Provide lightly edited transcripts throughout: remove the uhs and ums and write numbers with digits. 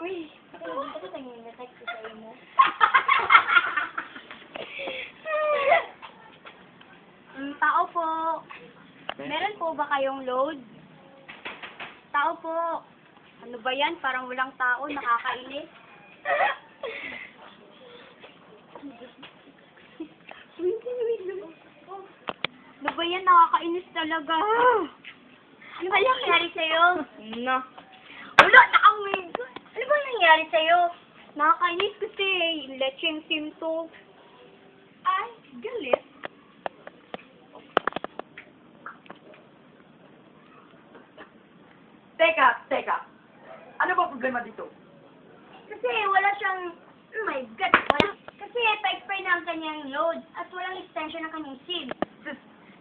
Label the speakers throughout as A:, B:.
A: Uy, ito tayong na-text sa mo. Tao po. Meron po ba kayong load? Tao po. Ano ba yan? Parang walang tao. Nakakainis. Ano ba yan? Nakakainis talaga. Ano ba nangyari sa'yo?
B: No.
A: Wala na kami. Ano ba nangyari sa'yo? Nakakainis kasi. Lecheng sim to. Ay, galit.
B: Teka. Ano ba problema dito?
A: Kasi wala siyang, oh my God, wala. Kasi pa-expire na ang kanyang load at walang extension ng kanyang SIM.
B: Sis,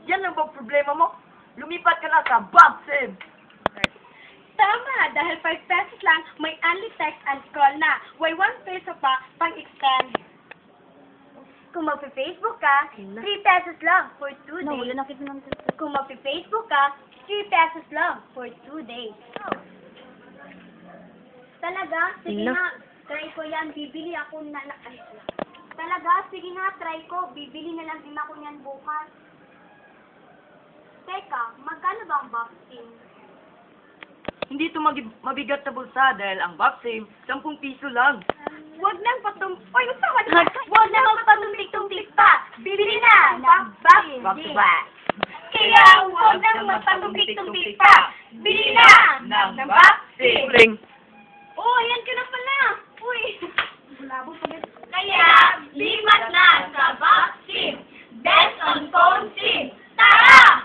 B: yan lang ba problema mo? Lumipat ka na sa Bob Sim.
A: Tama, dahil 5 pesos lang, may only text and call na. May 1 peso pa pang-extend. Kung magpe-Facebook ka, 3 pesos lang for 2 days. Kung magpe-Facebook ka, 3 pesos lang for 2 days. Talaga? Sige nga, try ko yan. Bibili ako na... Ay, talaga? Sige nga, try ko. Bibili na lang din ako niyan bukas. Teka, magkano ba ang box SIM?
B: Hindi ito mabigat na bulsa dahil ang Bob Sim, 10 piso lang.
A: Huwag nang Oy, usawa naman! Huwag na magpatumpik-tumpik pa! Bibili na! Ng box
B: Bob
A: SIM!
B: Sim.
A: Kaya huwag nang magpatumpik-tumpik pa! Bili na! Ng box SIM!
B: Ring.
A: Oh, ayan ka na pala! Uy! Kaya, limat na sa box SIM! Best on phone SIM! Tara!